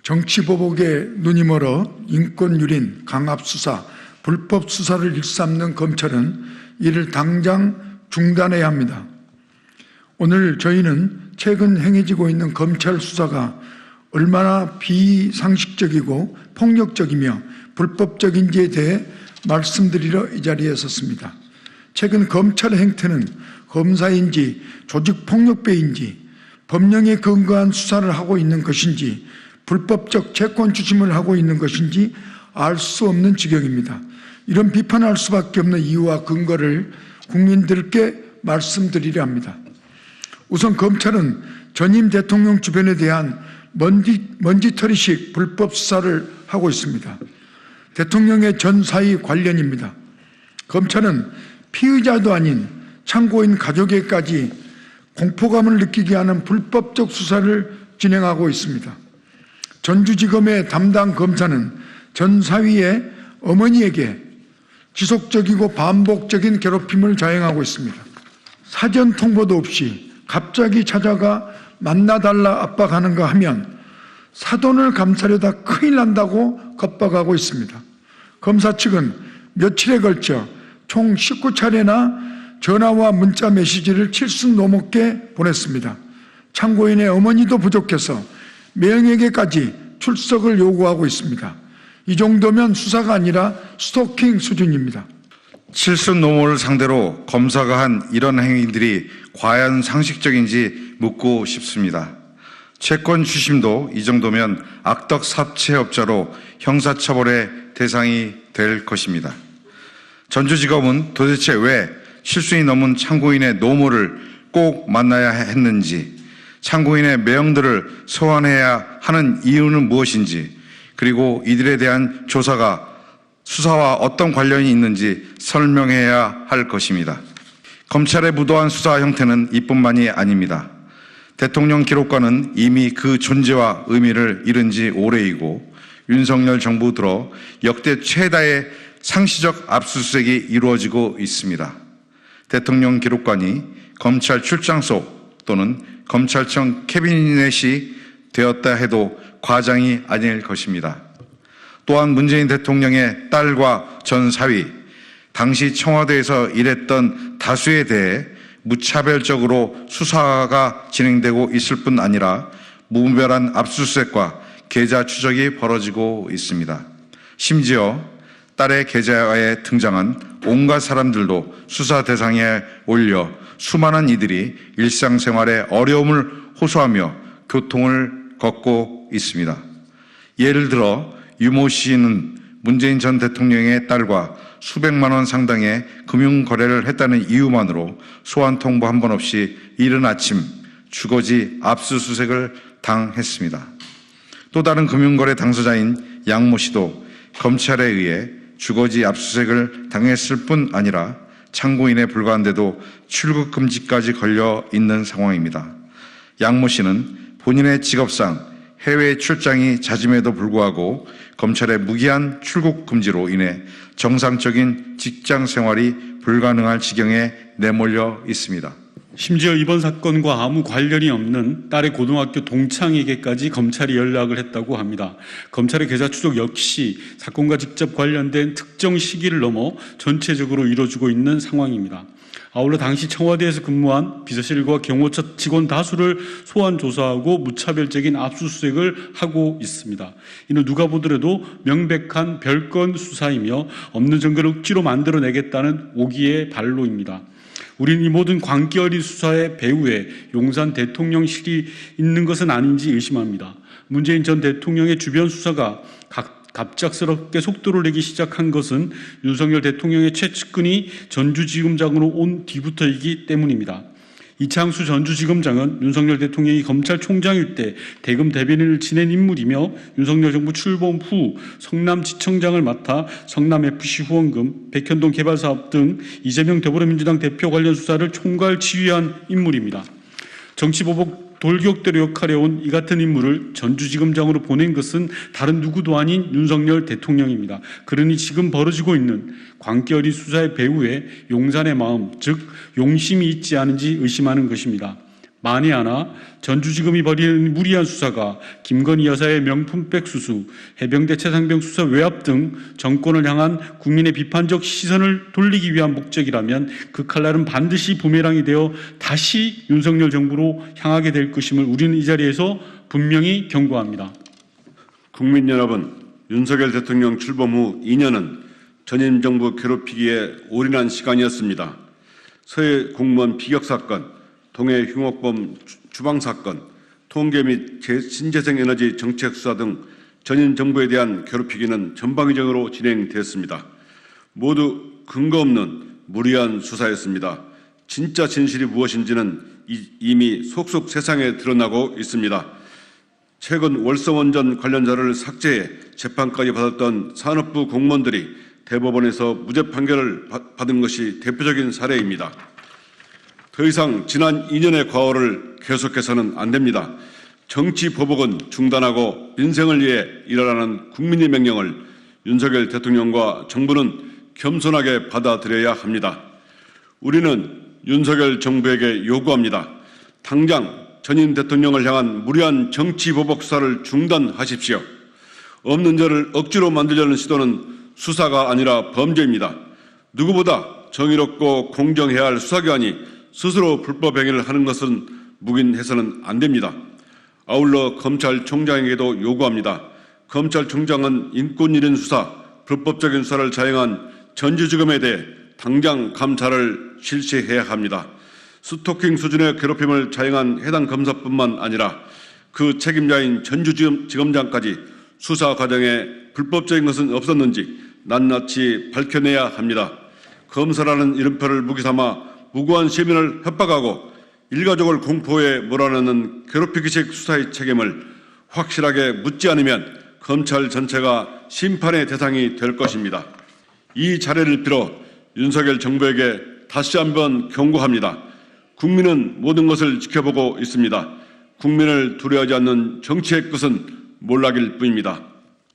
정치보복에 눈이 멀어 인권유린, 강압수사, 불법수사를 일삼는 검찰은 이를 당장 중단해야 합니다. 오늘 저희는 최근 행해지고 있는 검찰 수사가 얼마나 비상식적이고 폭력적이며 불법적인지에 대해 말씀드리러 이 자리에 섰습니다. 최근 검찰의 행태는 검사인지 조직폭력배인지 법령에 근거한 수사를 하고 있는 것인지 불법적 채권 추심을 하고 있는 것인지 알 수 없는 지경입니다. 이런 비판할 수밖에 없는 이유와 근거를 국민들께 말씀드리려 합니다. 우선 검찰은 전임 대통령 주변에 대한 먼지털이식 불법 수사를 하고 있습니다. 대통령의 전 사위 관련입니다. 검찰은 피의자도 아닌 참고인 가족에까지 공포감을 느끼게 하는 불법적 수사를 진행하고 있습니다. 전주지검의 담당 검사는 전 사위의 어머니에게 지속적이고 반복적인 괴롭힘을 자행하고 있습니다. 사전 통보도 없이 갑자기 찾아가 만나달라 압박하는가 하면 사돈을 감싸려다 큰일 난다고 겁박하고 있습니다. 검사 측은 며칠에 걸쳐 총 19차례나 전화와 문자 메시지를 7수 넘게 보냈습니다. 참고인의 어머니도 부족해서 매형에게까지 출석을 요구하고 있습니다. 이 정도면 수사가 아니라 스토킹 수준입니다. 칠순 노모를 상대로 검사가 한 이런 행위들이 과연 상식적인지 묻고 싶습니다. 채권 추심도 이 정도면 악덕 사채업자로 형사처벌의 대상이 될 것입니다. 전주지검은 도대체 왜 칠순이 넘은 참고인의 노모를 꼭 만나야 했는지, 참고인의 매형들을 소환해야 하는 이유는 무엇인지, 그리고 이들에 대한 수사와 어떤 관련이 있는지 설명해야 할 것입니다. 검찰의 무도한 수사 형태는 이뿐만이 아닙니다. 대통령 기록관은 이미 그 존재와 의미를 잃은 지 오래이고 윤석열 정부 들어 역대 최다의 상시적 압수수색이 이루어지고 있습니다. 대통령 기록관이 검찰 출장소 또는 검찰청 캐비넷이 되었다 해도 과장이 아닐 것입니다. 또한 문재인 대통령의 딸과 전 사위, 당시 청와대에서 일했던 다수에 대해 무차별적으로 수사가 진행되고 있을 뿐 아니라 무분별한 압수수색과 계좌 추적이 벌어지고 있습니다. 심지어 딸의 계좌에 등장한 온갖 사람들도 수사 대상에 올려 수많은 이들이 일상생활에 어려움을 호소하며 교통을 걷고 있습니다. 예를 들어 유모 씨는 문재인 전 대통령의 딸과 수백만 원 상당의 금융거래를 했다는 이유만으로 소환 통보 한 번 없이 이른 아침 주거지 압수수색을 당했습니다. 또 다른 금융거래 당사자인 양모 씨도 검찰에 의해 주거지 압수수색을 당했을 뿐 아니라 참고인에 불과한데도 출국 금지까지 걸려 있는 상황입니다. 양모 씨는 본인의 직업상 해외 출장이 잦음에도 불구하고 검찰의 무기한 출국 금지로 인해 정상적인 직장 생활이 불가능할 지경에 내몰려 있습니다. 심지어 이번 사건과 아무 관련이 없는 딸의 고등학교 동창에게까지 검찰이 연락을 했다고 합니다. 검찰의 계좌 추적 역시 사건과 직접 관련된 특정 시기를 넘어 전체적으로 이루어지고 있는 상황입니다. 아울러 당시 청와대에서 근무한 비서실과 경호처 직원 다수를 소환 조사하고 무차별적인 압수수색을 하고 있습니다. 이는 누가 보더라도 명백한 별건 수사이며 없는 증거를 억지로 만들어내겠다는 오기의 발로입니다. 우리는 이 모든 광기 어린 수사의 배후에 용산 대통령실이 있는 것은 아닌지 의심합니다. 문재인 전 대통령의 주변 수사가 갑작스럽게 속도를 내기 시작한 것은 윤석열 대통령의 최측근이 전주지검장으로 온 뒤부터이기 때문입니다. 이창수 전주지검장은 윤석열 대통령이 검찰총장일 때 대검 대변인을 지낸 인물이며 윤석열 정부 출범 후 성남지청장을 맡아 성남FC 후원금, 백현동 개발사업 등 이재명 더불어민주당 대표 관련 수사를 총괄 지휘한 인물입니다. 정치보복 돌격대로 역할해온 이 같은 인물을 전주지검장으로 보낸 것은 다른 누구도 아닌 윤석열 대통령입니다. 그러니 지금 벌어지고 있는 광기 어린 수사의 배후에 용산의 마음, 즉 용심이 있지 않은지 의심하는 것입니다. 만에 하나 전주지검이 벌이는 무리한 수사가 김건희 여사의 명품백 수수, 해병대 최상병 수사 외압 등 정권을 향한 국민의 비판적 시선을 돌리기 위한 목적이라면 그 칼날은 반드시 부메랑이 되어 다시 윤석열 정부로 향하게 될 것임을 우리는 이 자리에서 분명히 경고합니다. 국민 여러분, 윤석열 대통령 출범 후 2년은 전임 정부 괴롭히기에 올인한 시간이었습니다. 서해 공무원 피격 사건, 동해 흉악범 주방 사건, 통계 및 신재생 에너지 정책 수사 등 전임 정부에 대한 괴롭히기는 전방위적으로 진행됐습니다. 모두 근거 없는 무리한 수사였습니다. 진짜 진실이 무엇인지는 이미 속속 세상에 드러나고 있습니다. 최근 월성원전 관련자를 삭제해 재판까지 받았던 산업부 공무원들이 대법원에서 무죄 판결을 받은 것이 대표적인 사례입니다. 더 이상 지난 2년의 과오를 계속해서는 안 됩니다. 정치 보복은 중단하고 민생을 위해 일하라는 국민의 명령을 윤석열 대통령과 정부는 겸손하게 받아들여야 합니다. 우리는 윤석열 정부에게 요구합니다. 당장 전임 대통령을 향한 무리한 정치 보복 수사를 중단하십시오. 없는 죄를 억지로 만들려는 시도는 수사가 아니라 범죄입니다. 누구보다 정의롭고 공정해야 할 수사기관이 스스로 불법 행위를 하는 것은 묵인해서는 안 됩니다. 아울러 검찰총장에게도 요구합니다. 검찰총장은 인권일인 수사, 불법적인 수사를 자행한 전주지검에 대해 당장 감찰을 실시해야 합니다. 스토킹 수준의 괴롭힘을 자행한 해당 검사뿐만 아니라 그 책임자인 전주지검장까지 수사 과정에 불법적인 것은 없었는지 낱낱이 밝혀내야 합니다. 검사라는 이름표를 무기 삼아 무고한 시민을 협박하고 일가족을 공포에 몰아넣는 괴롭히기식 수사의 책임을 확실하게 묻지 않으면 검찰 전체가 심판의 대상이 될 것입니다. 이 자리를 빌어 윤석열 정부에게 다시 한번 경고합니다. 국민은 모든 것을 지켜보고 있습니다. 국민을 두려워하지 않는 정치의 끝은 몰락일 뿐입니다.